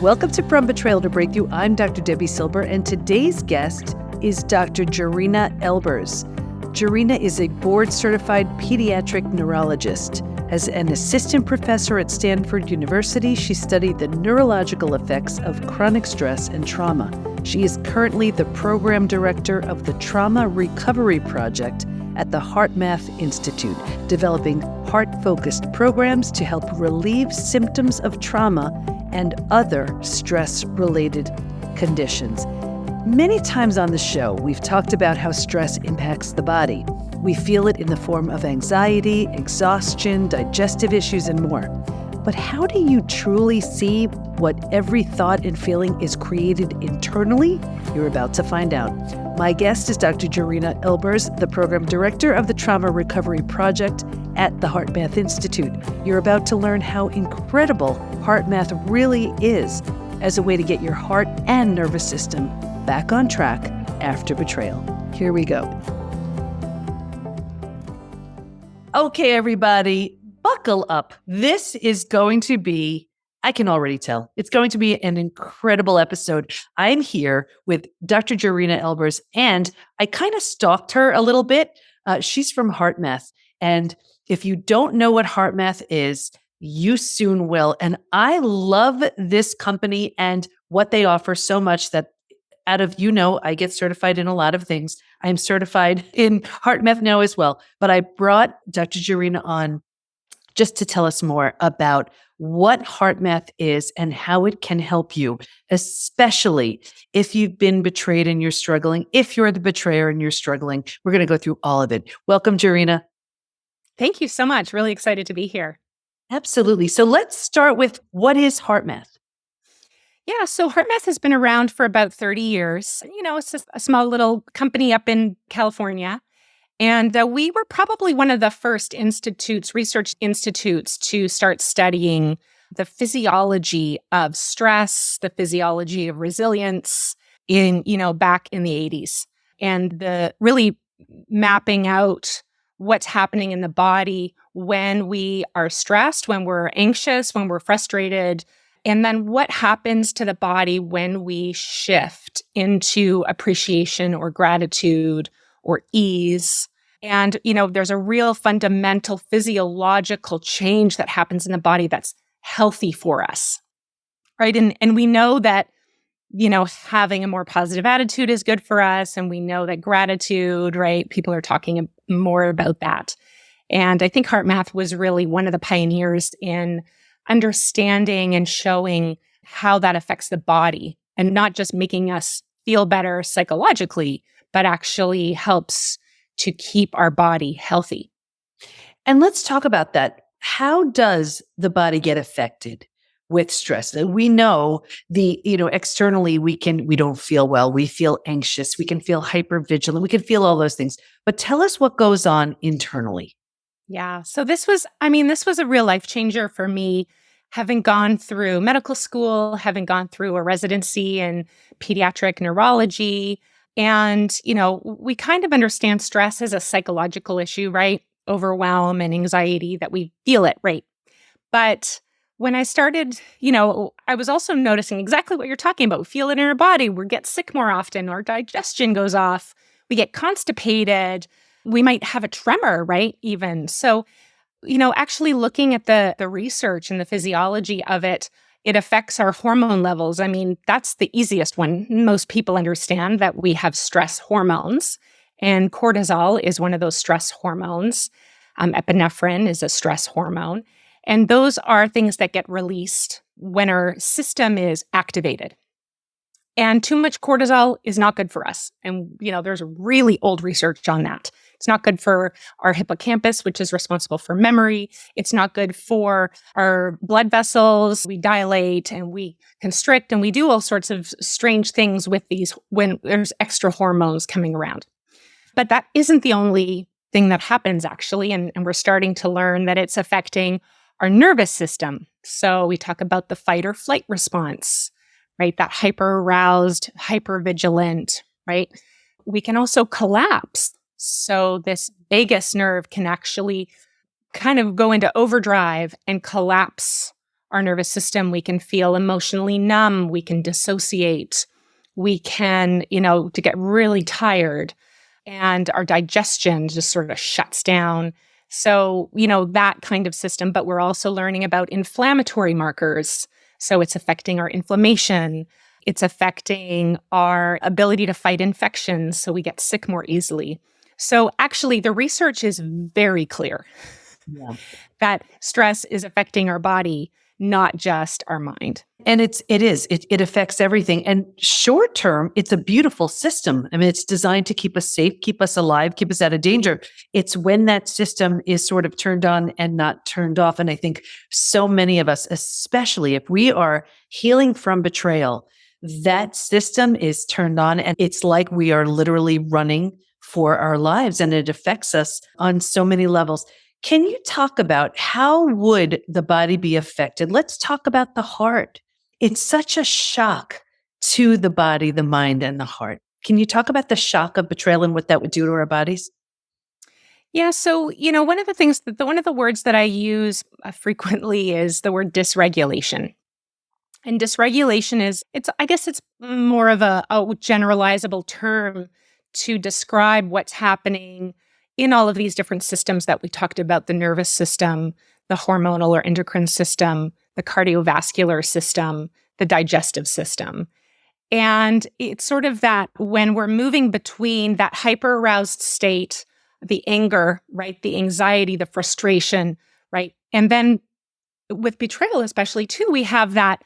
Welcome to From Betrayal to Breakthrough. I'm Dr. Debi Silber, and today's guest is Dr. Jorina Elbers. Jorina is a board-certified pediatric neurologist. As an assistant professor at Stanford University, she studied the neurological effects of chronic stress and trauma. She is currently the program director of the Trauma Recovery Project at the HeartMath Institute, developing heart-focused programs to help relieve symptoms of trauma and other stress-related conditions. Many times on the show, we've talked about how stress impacts the body. We feel it in the form of anxiety, exhaustion, digestive issues, and more. But how do you truly see what every thought and feeling is created internally? You're about to find out. My guest is Dr. Jorina Elbers, the program director of the Trauma Recovery Project at the HeartMath Institute. You're about to learn how incredible HeartMath really is as a way to get your heart and nervous system back on track after betrayal. Here we go. Okay, everybody, buckle up. This is going to be, I can already tell, it's going to be an incredible episode. I'm here with Dr. Jorina Elbers, and I kind of stalked her a little bit. She's from HeartMath, and if you don't know what HeartMath is, you soon will. And I love this company and what they offer so much that out of, I get certified in a lot of things. I'm certified in HeartMath now as well. But I brought Dr. Jorina on just to tell us more about what HeartMath is and how it can help you, especially if you've been betrayed and you're struggling. If you're the betrayer and you're struggling, we're going to go through all of it. Welcome, Jorina. Thank you so much. Really excited to be here. Absolutely. So let's start with, what is HeartMath? Yeah, so HeartMath has been around for about 30 years. It's just a small little company up in California. And we were probably one of the first research institutes to start studying the physiology of stress, the physiology of resilience back in the 80s. And the really mapping out what's happening in the body when we are stressed, when we're anxious, when we're frustrated, and then what happens to the body when we shift into appreciation or gratitude or ease. And, there's a real fundamental physiological change that happens in the body that's healthy for us, right? And we know that, having a more positive attitude is good for us. And we know that gratitude, right? People are talking more about that. And I think HeartMath was really one of the pioneers in understanding and showing how that affects the body, and not just making us feel better psychologically, but actually helps to keep our body healthy. And let's talk about that. How does the body get affected with stress? We know externally we don't feel well. We feel anxious. We can feel hypervigilant. We can feel all those things. But tell us what goes on internally. Yeah. So this was a real life changer for me, having gone through medical school, having gone through a residency in pediatric neurology. And, we kind of understand stress as a psychological issue, right? Overwhelm and anxiety, that we feel it, right? But when I started, I was also noticing exactly what you're talking about. We feel it in our body. We get sick more often. Our digestion goes off. We get constipated. We might have a tremor, right? Even. So, actually looking at the research and the physiology of it, it affects our hormone levels. I mean, that's the easiest one. Most people understand that we have stress hormones, and cortisol is one of those stress hormones. Epinephrine is a stress hormone. And those are things that get released when our system is activated. And too much cortisol is not good for us. And, there's really old research on that. It's not good for our hippocampus, which is responsible for memory. It's not good for our blood vessels. We dilate and we constrict and we do all sorts of strange things with these when there's extra hormones coming around. But that isn't the only thing that happens, actually. And we're starting to learn that it's affecting our nervous system. So we talk about the fight or flight response, right? That hyper-aroused, hyper-vigilant, right? We can also collapse. So this vagus nerve can actually kind of go into overdrive and collapse our nervous system. We can feel emotionally numb. We can dissociate. We can, to get really tired, and our digestion just sort of shuts down. So, that kind of system. But we're also learning about inflammatory markers. So it's affecting our inflammation. It's affecting our ability to fight infections. So we get sick more easily. So actually, the research is very clear that stress is affecting our body, not just our mind. And it affects everything. And short term, it's a beautiful system. I mean, it's designed to keep us safe, keep us alive, keep us out of danger. It's when that system is sort of turned on and not turned off. And I think so many of us, especially if we are healing from betrayal, that system is turned on and it's like we are literally running for our lives, and it affects us on so many levels. Can you talk about how would the body be affected? Let's talk about the heart. It's such a shock to the body, the mind, and the heart. Can you talk about the shock of betrayal and what that would do to our bodies? Yeah. So, one of the things one of the words that I use frequently is the word dysregulation. And dysregulation I guess it's more of a generalizable term to describe what's happening in all of these different systems that we talked about: the nervous system, the hormonal or endocrine system, the cardiovascular system, the digestive system. And it's sort of that when we're moving between that hyper-aroused state, the anger, right, the anxiety, the frustration, right? And then with betrayal especially too, we have that,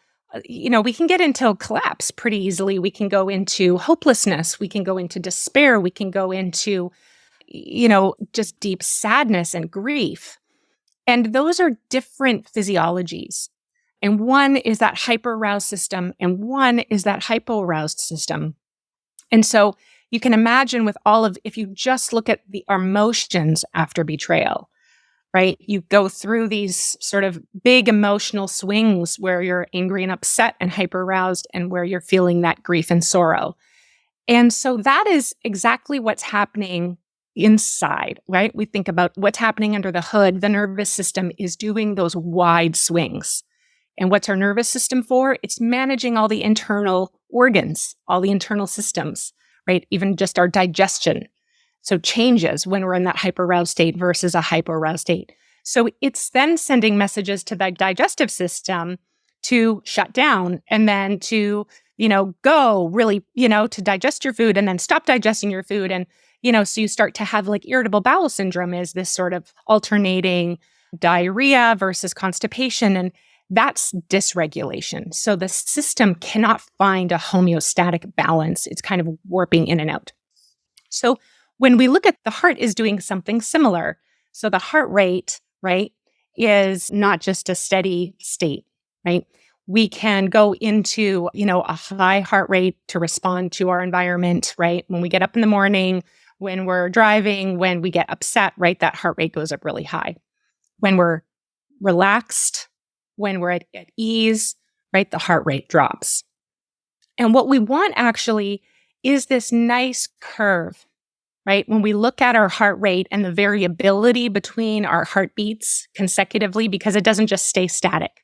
we can get into collapse pretty easily. We can go into hopelessness. We can go into despair. We can go into just deep sadness and grief. And those are different physiologies. And one is that hyper-aroused system, and one is that hypo-aroused system. And so you can imagine if you just look at our emotions after betrayal, right? You go through these sort of big emotional swings where you're angry and upset and hyper-aroused, and where you're feeling that grief and sorrow. And so that is exactly what's happening inside, right? We think about what's happening under the hood. The nervous system is doing those wide swings. And what's our nervous system for? It's managing all the internal organs, all the internal systems, right? Even just our digestion. So changes when we're in that hyper-aroused state versus a hypo-aroused state. So it's then sending messages to the digestive system to shut down, and then to, go really, to digest your food, and then stop digesting your food. And, so you start to have like irritable bowel syndrome, is this sort of alternating diarrhea versus constipation. And that's dysregulation. So the system cannot find a homeostatic balance. It's kind of warping in and out. So when we look at the heart is doing something similar. So the heart rate, right, is not just a steady state, right? We can go into, a high heart rate to respond to our environment, right? When we get up in the morning, when we're driving, when we get upset, right, that heart rate goes up really high. When we're relaxed, when we're at ease, right, the heart rate drops. And what we want actually is this nice curve, right? When we look at our heart rate and the variability between our heartbeats consecutively, because it doesn't just stay static.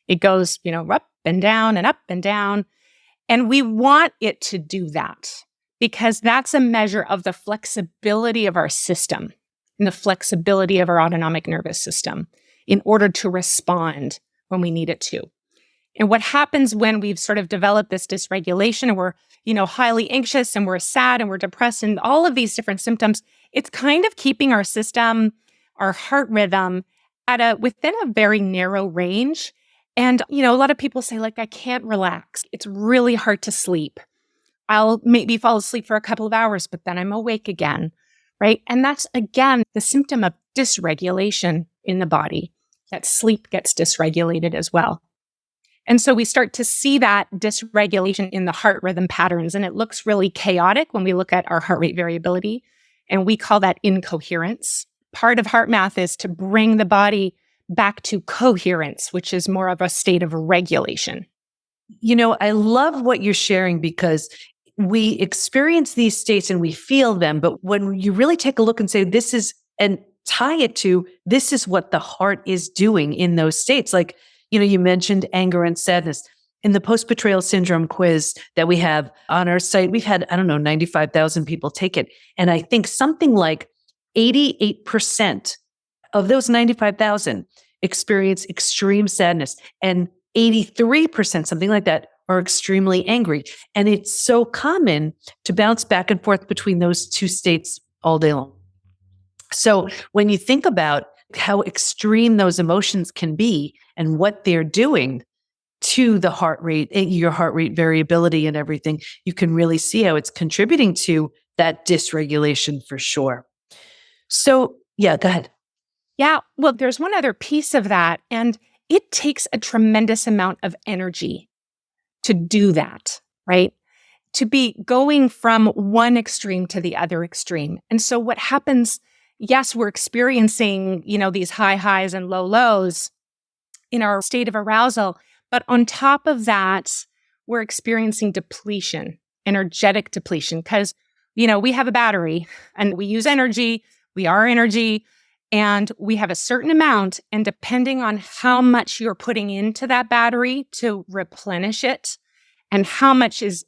It goes, up and down and up and down. And we want it to do that because that's a measure of the flexibility of our system and the flexibility of our autonomic nervous system in order to respond when we need it to. And what happens when we've sort of developed this dysregulation and we're, highly anxious and we're sad and we're depressed and all of these different symptoms, it's kind of keeping our system, our heart rhythm within a very narrow range. And, a lot of people say, like, I can't relax. It's really hard to sleep. I'll maybe fall asleep for a couple of hours, but then I'm awake again, right? And that's, again, the symptom of dysregulation in the body, that sleep gets dysregulated as well. And so we start to see that dysregulation in the heart rhythm patterns, and it looks really chaotic when we look at our heart rate variability, and we call that incoherence. Part of HeartMath is to bring the body back to coherence, which is more of a state of regulation. I love what you're sharing because we experience these states and we feel them, but when you really take a look and say, and tie it to, this is what the heart is doing in those states. Like, You mentioned anger and sadness. In the post-betrayal syndrome quiz that we have on our site, we've had, 95,000 people take it. And I think something like 88% of those 95,000 experience extreme sadness, and 83%, something like that, are extremely angry. And it's so common to bounce back and forth between those two states all day long. So when you think about how extreme those emotions can be and what they're doing to the heart rate, your heart rate variability and everything, you can really see how it's contributing to that dysregulation for sure. So yeah, go ahead. Yeah. Well, there's one other piece of that, and it takes a tremendous amount of energy to do that, right? To be going from one extreme to the other extreme. And so what happens, yes, we're experiencing, these high highs and low lows in our state of arousal, but on top of that, we're experiencing depletion, energetic depletion, because, we have a battery and we use energy, we are energy, and we have a certain amount, and depending on how much you're putting into that battery to replenish it and how much is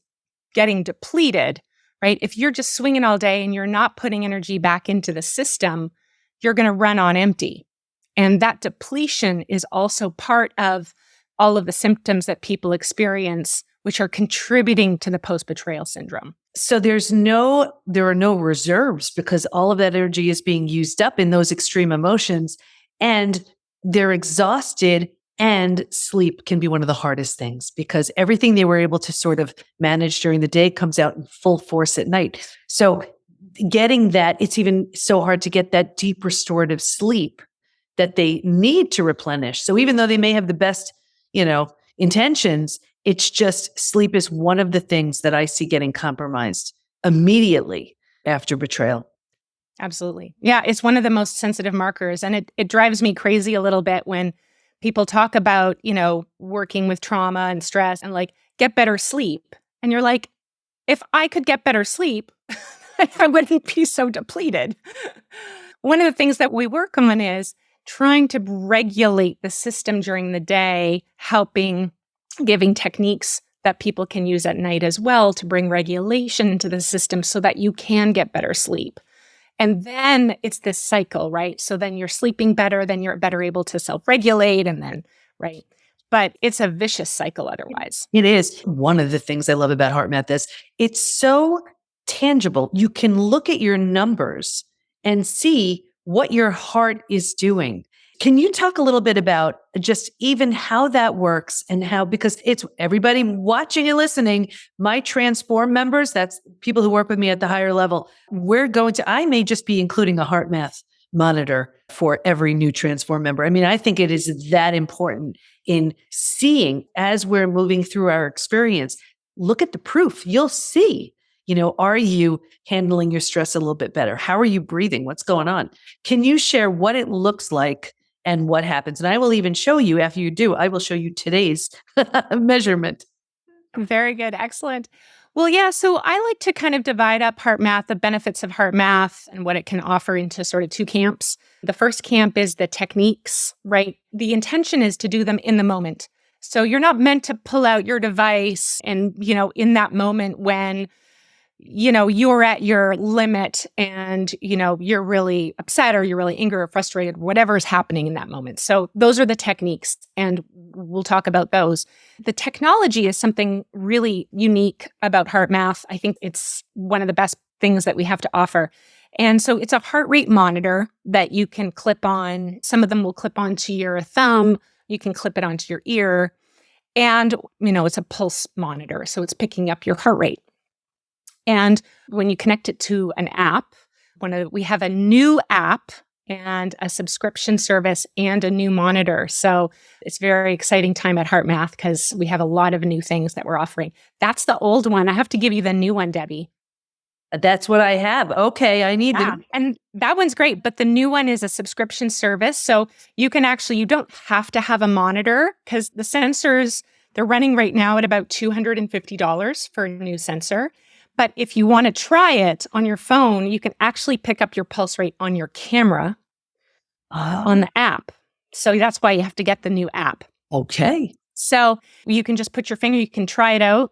getting depleted, right? If you're just swinging all day and you're not putting energy back into the system, you're going to run on empty. And that depletion is also part of all of the symptoms that people experience, which are contributing to the post-betrayal syndrome. So there are no reserves, because all of that energy is being used up in those extreme emotions, and they're exhausted, and sleep can be one of the hardest things, because everything they were able to sort of manage during the day comes out in full force at night. So getting that, it's even so hard to get that deep restorative sleep that they need to replenish. So even though they may have the best, intentions, it's just sleep is one of the things that I see getting compromised immediately after betrayal. Absolutely. Yeah, it's one of the most sensitive markers. And it drives me crazy a little bit when people talk about, working with trauma and stress and get better sleep. And you're like, if I could get better sleep, I wouldn't be so depleted. One of the things that we work on is trying to regulate the system during the day, giving techniques that people can use at night as well to bring regulation into the system so that you can get better sleep. And then it's this cycle, right? So then you're sleeping better, then you're better able to self-regulate, and then, right? But it's a vicious cycle otherwise. It is. One of the things I love about HeartMath is it's so tangible. You can look at your numbers and see what your heart is doing. Can you talk a little bit about just even how that works, and how, because it's everybody watching and listening, my Transform members, that's people who work with me at the higher level, I may just be including a HeartMath monitor for every new Transform member. I mean, I think it is that important in seeing as we're moving through our experience. Look at the proof. You'll see, are you handling your stress a little bit better? How are you breathing? What's going on? Can you share what it looks like and what happens? And I will even show you, after you do, I will show you today's measurement. Very good. Excellent. Well, yeah. So I like to kind of divide up HeartMath, the benefits of HeartMath and what it can offer, into sort of two camps. The first camp is the techniques, right? The intention is to do them in the moment. So you're not meant to pull out your device and, in that moment when, you're at your limit and, you're really upset or you're really angry or frustrated, whatever is happening in that moment. So those are the techniques, and we'll talk about those. The technology is something really unique about HeartMath. I think it's one of the best things that we have to offer. And so it's a heart rate monitor that you can clip on. Some of them will clip onto your thumb. You can clip it onto your ear. And, it's a pulse monitor. So it's picking up your heart rate. And when you connect it to an app, we have a new app and a subscription service and a new monitor. So it's a very exciting time at HeartMath because we have a lot of new things that we're offering. That's the old one. I have to give you the new one, Debi. That's what I have. Okay, I need them. And that one's great, but the new one is a subscription service. So you don't have to have a monitor, because the sensors, they're running right now at about $250 for a new sensor. But if you want to try it on your phone, you can actually pick up your pulse rate on your camera on the app. So that's why you have to get the new app. Okay. So you can just put your finger, you can try it out,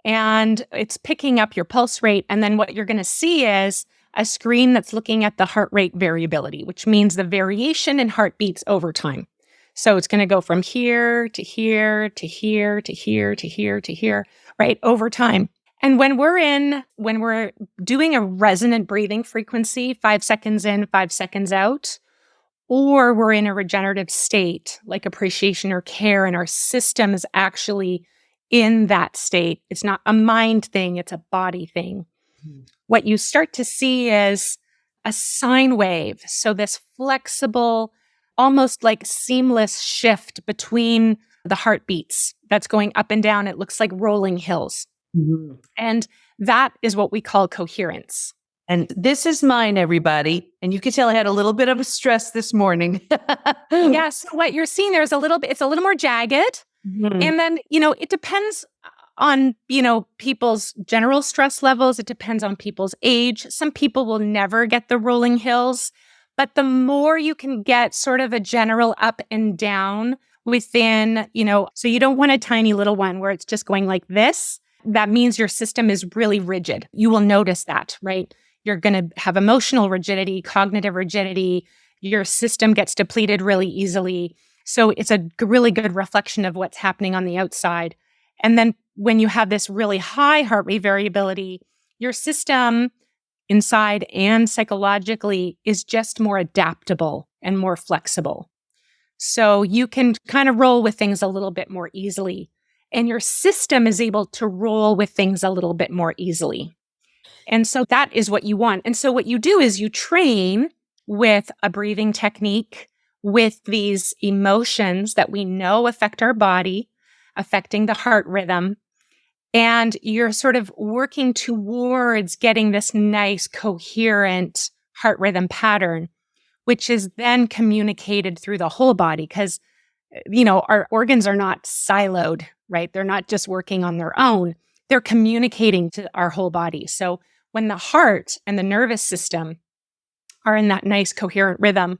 and it's picking up your pulse rate. And then what you're going to see is a screen that's looking at the heart rate variability, which means the variation in heartbeats over time. So it's going to go from here to here to here to here to here to here, right, over time. And when we're doing a resonant breathing frequency, 5 seconds in, 5 seconds out, or we're in a regenerative state like appreciation or care, and our system is actually in that state. It's not a mind thing, it's a body thing. What you start to see is a sine wave. So this flexible, almost like seamless shift between the heartbeats that's going up and down. It looks like rolling hills. Mhm. And that is what we call coherence. And this is mine, everybody. And you can tell I had a little bit of a stress this morning. Yes, what you're seeing there is a little bit, it's a little more jagged. Mhm. And then, it depends on, people's general stress levels. It depends on people's age. Some people will never get the rolling hills, but the more you can get sort of a general up and down within, so you don't want a tiny little one where it's just going like this. That means your system is really rigid. You will notice that, right? You're going to have emotional rigidity, cognitive rigidity. Your system gets depleted really easily. So it's a really good reflection of what's happening on the outside. And then when you have this really high heart rate variability, your system inside and psychologically is just more adaptable and more flexible. So you can kind of roll with things a little bit more easily. And your system is able to roll with things a little bit more easily. And so that is what you want. And so what you do is you train with a breathing technique, with these emotions that we know affect our body, affecting the heart rhythm. And you're sort of working towards getting this nice, coherent heart rhythm pattern, which is then communicated through the whole body. Because, our organs are not siloed, right? They're not just working on their own. They're communicating to our whole body. So when the heart and the nervous system are in that nice coherent rhythm,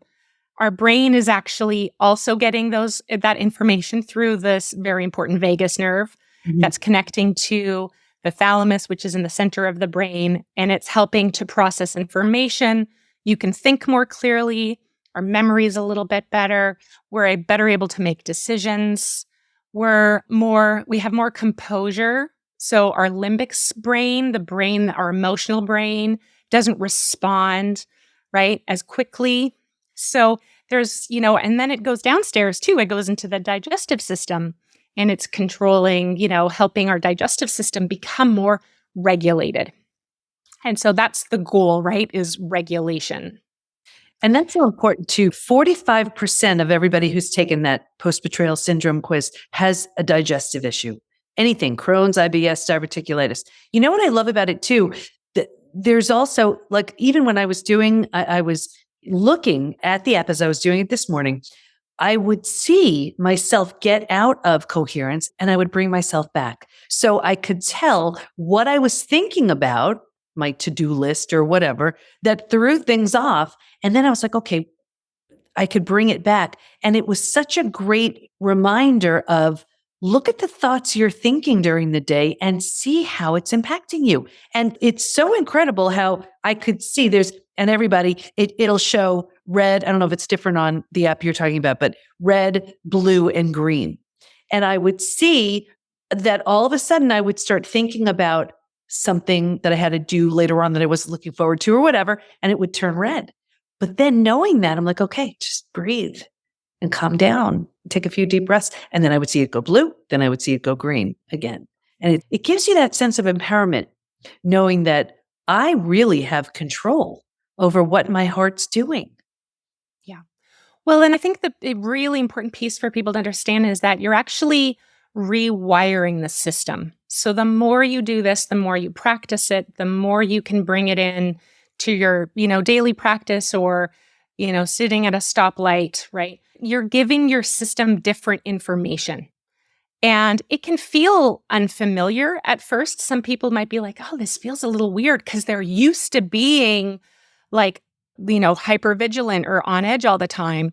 our brain is actually also getting that information through this very important vagus nerve that's connecting to the thalamus, which is in the center of the brain, and it's helping to process information. You can think more clearly. Our memory is a little bit better. We're better able to make decisions. We have more composure. So our limbic brain, our emotional brain, doesn't respond, right, as quickly. So there's, and then it goes downstairs too. It goes into the digestive system, and it's controlling, helping our digestive system become more regulated. And so that's the goal, right, is regulation. And that's so important too. 45% of everybody who's taken that post-betrayal syndrome quiz has a digestive issue. Anything, Crohn's, IBS, diverticulitis. You know what I love about it too? That there's also, like, even when I was looking at the app as I was doing it this morning, I would see myself get out of coherence and I would bring myself back. So I could tell what I was thinking about, my to-do list or whatever, that threw things off. And then I was like, okay, I could bring it back. And it was such a great reminder of, look at the thoughts you're thinking during the day and see how it's impacting you. And it's so incredible how I could see and everybody, it'll show red. I don't know if it's different on the app you're talking about, but red, blue, and green. And I would see that all of a sudden I would start thinking about something that I had to do later on that I was looking forward to or whatever, and it would turn red. But then knowing that, I'm like, okay, just breathe and calm down, take a few deep breaths. And then I would see it go blue. Then I would see it go green again. And it gives you that sense of empowerment, knowing that I really have control over what my heart's doing. Yeah. Well, and I think the really important piece for people to understand is that you're actually rewiring the system. So the more you do this, the more you practice it, the more you can bring it in to your, daily practice or, sitting at a stoplight, right? You're giving your system different information. And it can feel unfamiliar at first. Some people might be like, oh, this feels a little weird because they're used to being like, hypervigilant or on edge all the time.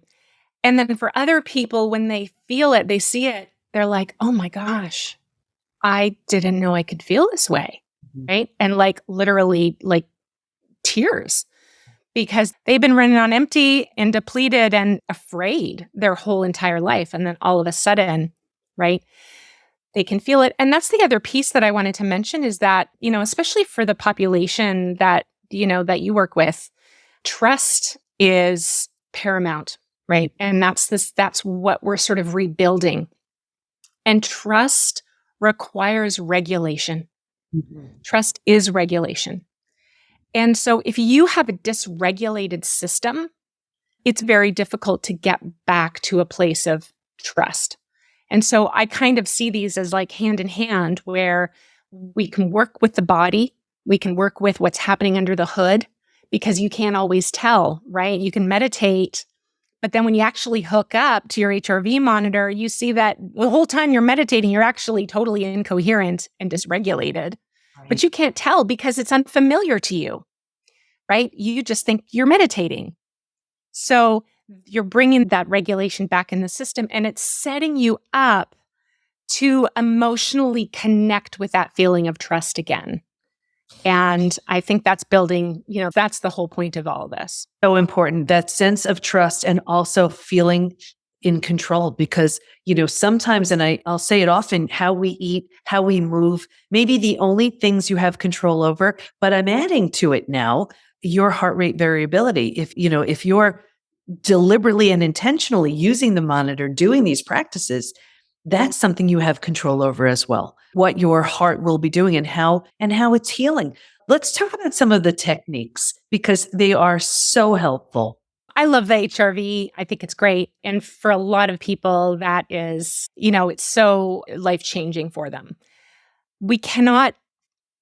And then for other people, when they feel it, they see it, they're like, oh my gosh, I didn't know I could feel this way. Right. And like literally like tears because they've been running on empty and depleted and afraid their whole entire life. And then all of a sudden, right, they can feel it. And that's the other piece that I wanted to mention is that, especially for the population that, that you work with, trust is paramount, right? And that's what we're sort of rebuilding. And trust requires regulation. Mm-hmm. Trust is regulation. And so if you have a dysregulated system, it's very difficult to get back to a place of trust. And so I kind of see these as like hand in hand where we can work with the body, we can work with what's happening under the hood because you can't always tell, right? You can meditate, but then when you actually hook up to your HRV monitor, you see that the whole time you're meditating, you're actually totally incoherent and dysregulated. Right. But you can't tell because it's unfamiliar to you, right? You just think you're meditating. So you're bringing that regulation back in the system and it's setting you up to emotionally connect with that feeling of trust again. And I think that's building, that's the whole point of all of this. So important, that sense of trust and also feeling in control because, sometimes, and I'll say it often, how we eat, how we move, maybe the only things you have control over, but I'm adding to it now, your heart rate variability. If you're deliberately and intentionally using the monitor, doing these practices, that's something you have control over as well. What your heart will be doing and how it's healing. Let's talk about some of the techniques because they are so helpful. I love the HRV. I think it's great. And for a lot of people, that is, it's so life-changing for them. We cannot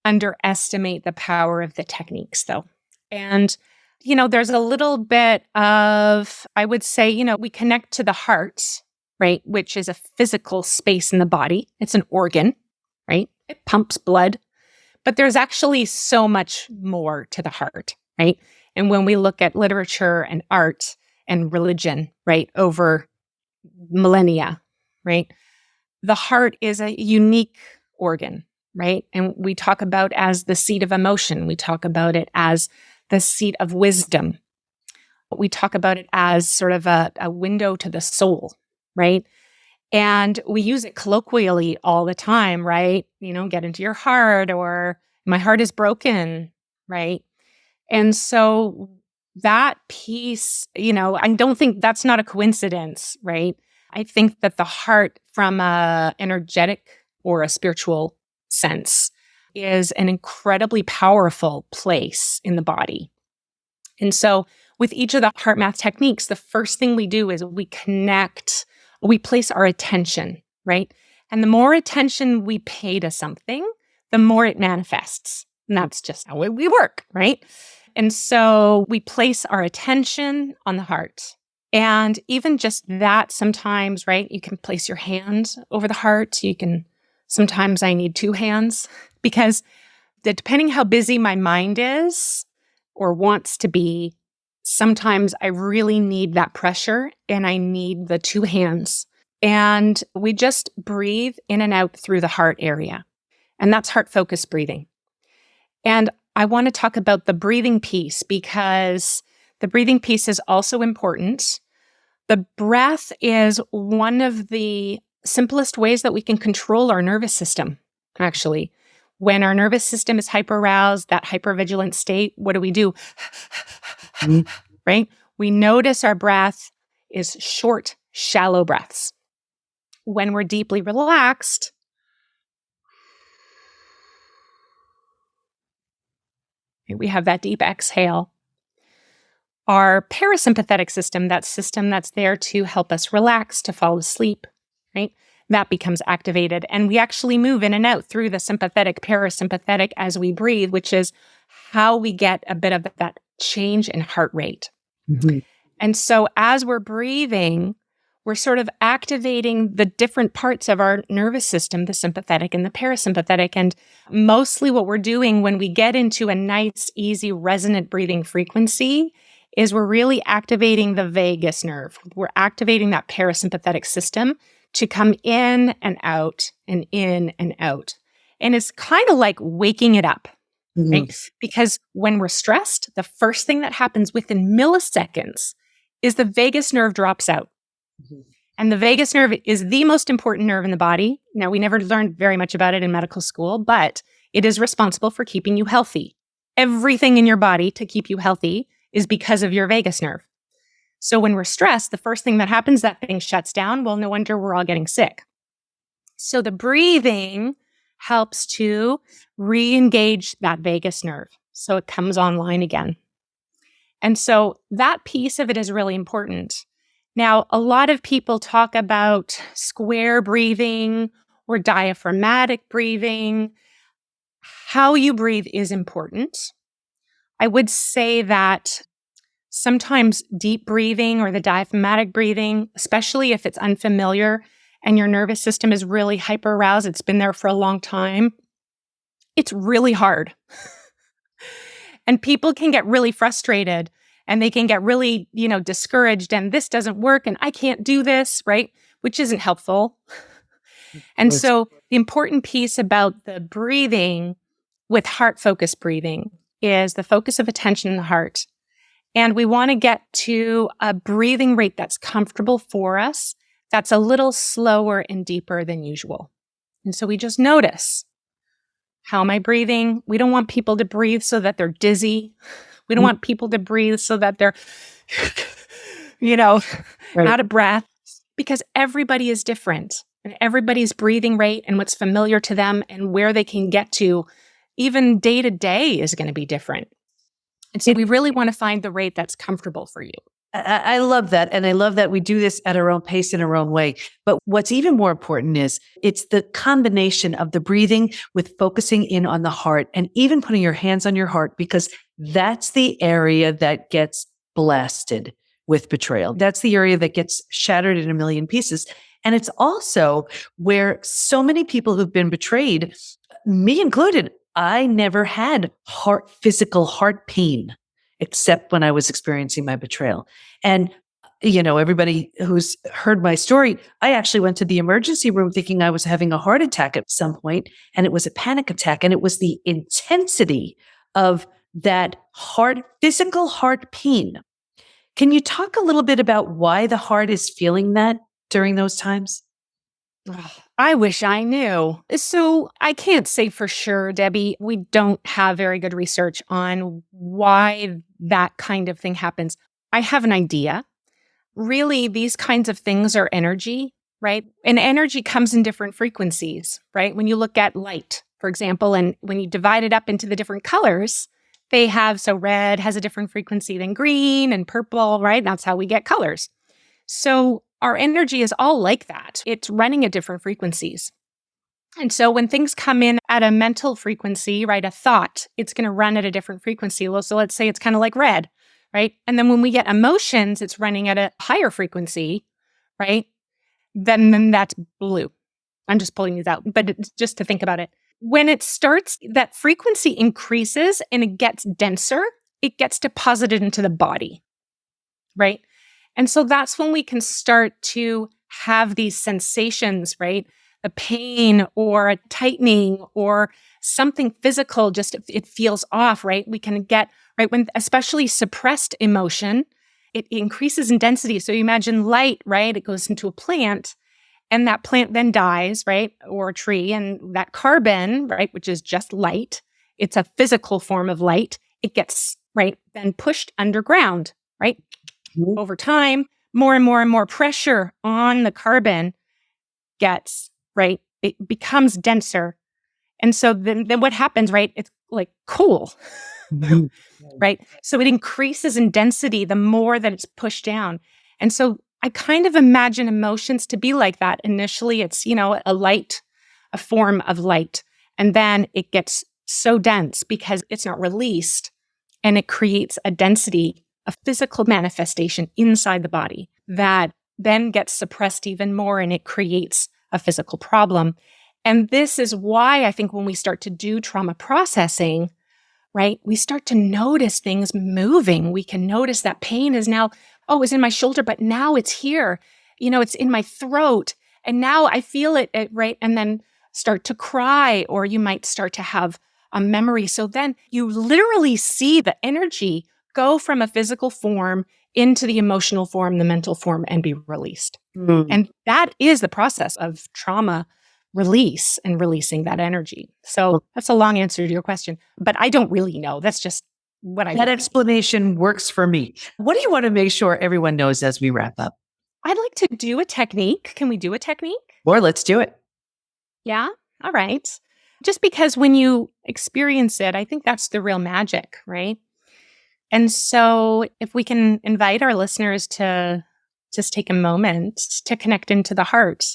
underestimate the power of the techniques, though. And, there's a little bit of, I would say, we connect to the heart, right? Which is a physical space in the body. It's an organ, right? It pumps blood. But there's actually so much more to the heart, right? And when we look at literature and art and religion, right, over millennia, right, the heart is a unique organ, right? And we talk about as the seat of emotion. We talk about it as the seat of wisdom. We talk about it as sort of a window to the soul, right? And we use it colloquially all the time, right? Get into your heart or my heart is broken, right? And so that piece, I don't think that's not a coincidence, right? I think that the heart from a energetic or a spiritual sense is an incredibly powerful place in the body. And so with each of the HeartMath techniques, the first thing we do is we place our attention, right? And the more attention we pay to something, the more it manifests. And that's just how we work, right? And so we place our attention on the heart. And even just that sometimes, right? You can place your hand over the heart. Sometimes I need two hands because depending how busy my mind is or wants to be, sometimes I really need that pressure and I need the two hands. And we just breathe in and out through the heart area. And that's heart-focused breathing. And I want to talk about the breathing piece because the breathing piece is also important. The breath is one of the simplest ways that we can control our nervous system, actually. When our nervous system is hyperaroused, that hypervigilant state, what do? Right? We notice our breath is short, shallow breaths. When we're deeply relaxed, we have that deep exhale. Our parasympathetic system, that system that's there to help us relax, to fall asleep, right? That becomes activated. And we actually move in and out through the sympathetic, parasympathetic as we breathe, which is how we get a bit of that change in heart rate. Mm-hmm. And so as we're breathing, we're sort of activating the different parts of our nervous system, the sympathetic and the parasympathetic. And mostly what we're doing when we get into a nice, easy, resonant breathing frequency is we're really activating the vagus nerve. We're activating that parasympathetic system to come in and out and in and out. And it's kind of like waking it up, right? Because when we're stressed, the first thing that happens within milliseconds is the vagus nerve drops out. And the vagus nerve is the most important nerve in the body. Now, we never learned very much about it in medical school, but it is responsible for keeping you healthy. Everything in your body to keep you healthy is because of your vagus nerve. So when we're stressed, the first thing that happens, that thing shuts down. Well, no wonder we're all getting sick. So the breathing helps to re-engage that vagus nerve so it comes online again. And so that piece of it is really important. Now, a lot of people talk about square breathing or diaphragmatic breathing. How you breathe is important. I would say that sometimes deep breathing or the diaphragmatic breathing, especially if it's unfamiliar and your nervous system is really hyper-aroused, it's been there for a long time, it's really hard. And people can get really frustrated and they can get really, discouraged and this doesn't work and I can't do this, right? Which isn't helpful. And so the important piece about the breathing with heart-focused breathing is the focus of attention in the heart. And we want to get to a breathing rate that's comfortable for us, that's a little slower and deeper than usual. And so we just notice, how am I breathing? We don't want people to breathe so that they're dizzy. We don't want people to breathe so that they're, out of breath, because everybody is different and everybody's breathing rate and what's familiar to them and where they can get to, even day to day, is going to be different. And so we really want to find the rate that's comfortable for you. I love that. And I love that we do this at our own pace in our own way. But what's even more important is it's the combination of the breathing with focusing in on the heart and even putting your hands on your heart, because that's the area that gets blasted with betrayal. That's the area that gets shattered in a million pieces. And it's also where so many people who've been betrayed, me included, I never had physical heart pain, except when I was experiencing my betrayal. And, everybody who's heard my story, I actually went to the emergency room thinking I was having a heart attack at some point, and it was a panic attack. And it was the intensity of that physical heart pain. Can you talk a little bit about why the heart is feeling that during those times? I wish I knew. So I can't say for sure, Debbie. We don't have very good research on why that kind of thing happens. I have an idea. Really, these kinds of things are energy, right? And energy comes in different frequencies, right? When you look at light, for example, and when you divide it up into the different colors, so red has a different frequency than green and purple, right? That's how we get colors. So our energy is all like that. It's running at different frequencies. And so when things come in at a mental frequency, right, a thought, it's going to run at a different frequency. Well, so let's say it's kind of like red, right? And then when we get emotions, it's running at a higher frequency, right? Then that's blue. I'm just pulling these out, but it's just to think about it. When it starts, that frequency increases and it gets denser, it gets deposited into the body, right? And so that's when we can start to have these sensations, right? A pain or a tightening or something physical, just it feels off, right? We can get, right, when especially suppressed emotion, it increases in density. So you imagine light, right? It goes into a plant and that plant then dies, right? Or a tree, and that carbon, right, which is just light, it's a physical form of light. It gets, right, then pushed underground, right? Over time, more and more and more pressure on the carbon gets, right? It becomes denser. And so then what happens, right? It's like cool, right? So it increases in density the more that it's pushed down. And so I kind of imagine emotions to be like that. Initially, it's, a form of light. And then it gets so dense because it's not released, and it creates a density, a physical manifestation inside the body that then gets suppressed even more, and it creates a physical problem. And this is why I think when we start to do trauma processing, right? We start to notice things moving. We can notice that pain is now, oh, it's in my shoulder, but now it's here. It's in my throat. And now I feel it, right? And then start to cry, or you might start to have a memory. So then you literally see the energy go from a physical form into the emotional form, the mental form, and be released. And that is the process of trauma release and releasing that energy. So that's a long answer to your question, but I don't really know. That's just what I That do. explanation works for me. What do you want to make sure everyone knows as we wrap up? I'd like to do a technique. Can we do a technique? Or let's do it. Yeah. All right. Just because when you experience it, I think that's the real magic, right? And so if we can invite our listeners to just take a moment to connect into the heart,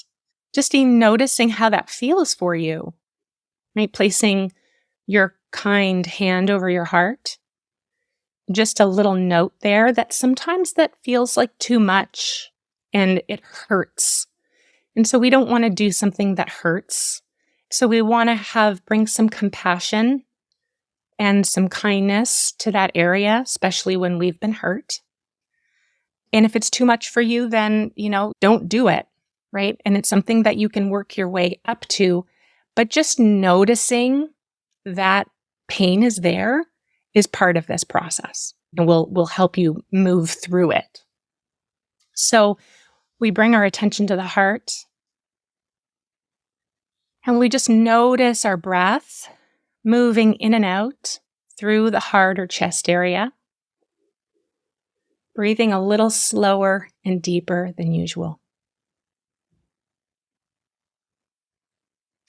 just in noticing how that feels for you, right? Placing your kind hand over your heart. Just a little note there that sometimes that feels like too much and it hurts. And so we don't want to do something that hurts. So we want to bring some compassion and some kindness to that area, especially when we've been hurt. And if it's too much for you, then, don't do it, right? And it's something that you can work your way up to. But just noticing that pain is there is part of this process, and will help you move through it. So we bring our attention to the heart, and we just notice our breath moving in and out through the heart or chest area, breathing a little slower and deeper than usual.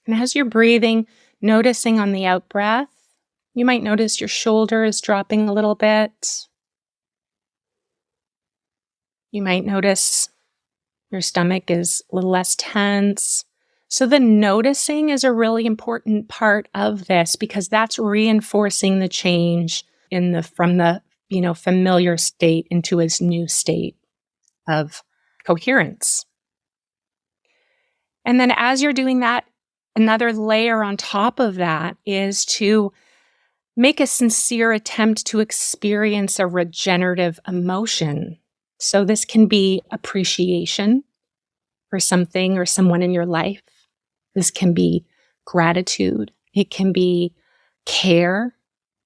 And as you're breathing, noticing on the out breath, you might notice your shoulder is dropping a little bit. You might notice your stomach is a little less tense. So the noticing is a really important part of this, because that's reinforcing the change from the familiar state into a new state of coherence. And then as you're doing that, another layer on top of that is to make a sincere attempt to experience a regenerative emotion. So this can be appreciation for something or someone in your life. This can be gratitude. It can be care.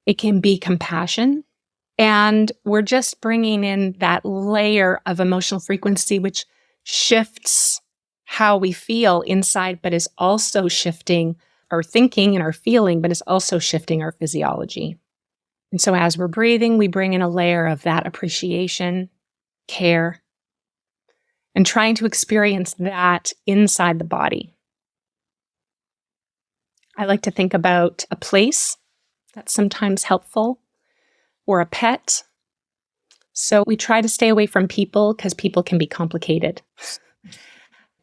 It can be compassion. And we're just bringing in that layer of emotional frequency, which shifts how we feel inside, but is also shifting our thinking and our feeling, but is also shifting our physiology. And so as we're breathing, we bring in a layer of that appreciation, care, and trying to experience that inside the body. I like to think about a place that's sometimes helpful, or a pet. So we try to stay away from people because people can be complicated.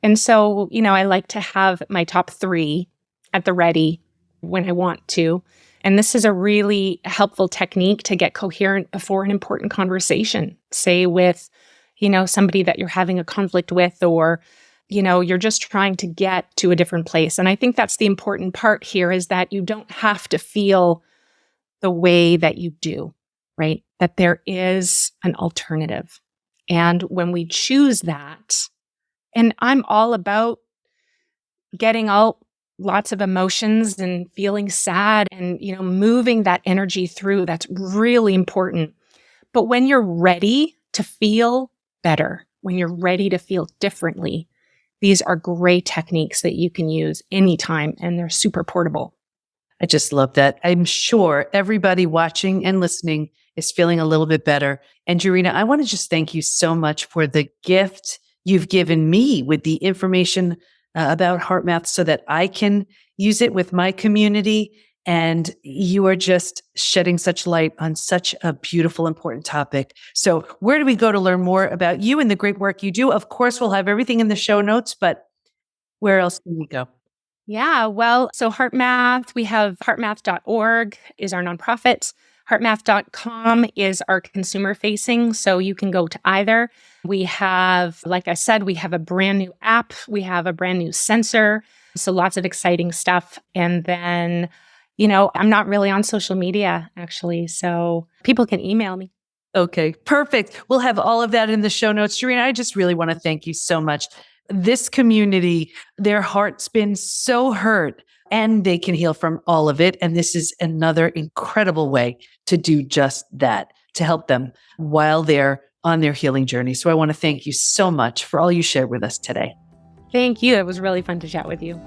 And so, I like to have my top 3 at the ready when I want to. And this is a really helpful technique to get coherent before an important conversation, say with, somebody that you're having a conflict with, or, you're just trying to get to a different place. And I think that's the important part here, is that you don't have to feel the way that you do, right? That there is an alternative. And when we choose that, and I'm all about getting lots of emotions and feeling sad and, moving that energy through. That's really important. But when you're ready to feel better, when you're ready to feel differently, these are great techniques that you can use anytime, and they're super portable. I just love that. I'm sure everybody watching and listening is feeling a little bit better. And Jorina, I want to just thank you so much for the gift you've given me with the information about HeartMath so that I can use it with my community. And you are just shedding such light on such a beautiful, important topic. So where do we go to learn more about you and the great work you do? Of course, we'll have everything in the show notes, but where else can we go? Yeah, well, so HeartMath, we have heartmath.org is our nonprofit. HeartMath.com is our consumer facing, so you can go to either. We have, like I said, we have a brand new app. We have a brand new sensor. So lots of exciting stuff. And then, I'm not really on social media, actually. So people can email me. Okay, perfect. We'll have all of that in the show notes. Jorina, I just really want to thank you so much. This community, their heart's been so hurt and they can heal from all of it. And this is another incredible way to do just that, to help them while they're on their healing journey. So I want to thank you so much for all you shared with us today. Thank you. It was really fun to chat with you.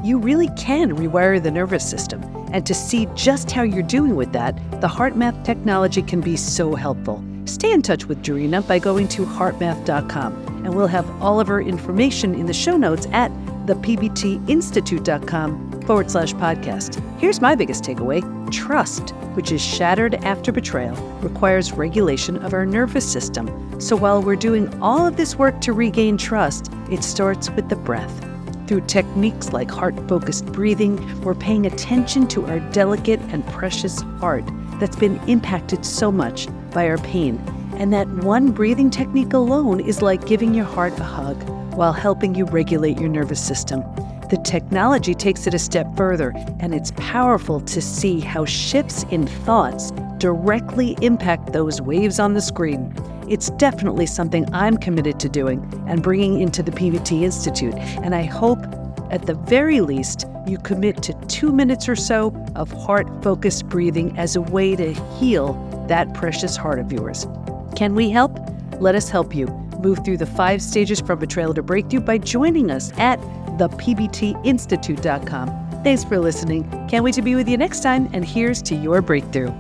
You really can rewire the nervous system. And to see just how you're doing with that, the HeartMath technology can be so helpful. Stay in touch with Jorina by going to heartmath.com. And we'll have all of her information in the show notes at thepbtinstitute.com/podcast. Here's my biggest takeaway. Trust, which is shattered after betrayal, requires regulation of our nervous system. So while we're doing all of this work to regain trust, it starts with the breath. Through techniques like heart-focused breathing, we're paying attention to our delicate and precious heart that's been impacted so much by our pain. And that one breathing technique alone is like giving your heart a hug while helping you regulate your nervous system. The technology takes it a step further, and it's powerful to see how shifts in thoughts directly impact those waves on the screen. It's definitely something I'm committed to doing and bringing into the PBT Institute, and I hope, at the very least, you commit to 2 minutes or so of heart-focused breathing as a way to heal that precious heart of yours. Can we help? Let us help you move through the 5 stages from betrayal to breakthrough by joining us at thepbtinstitute.com. Thanks for listening. Can't wait to be with you next time, and here's to your breakthrough.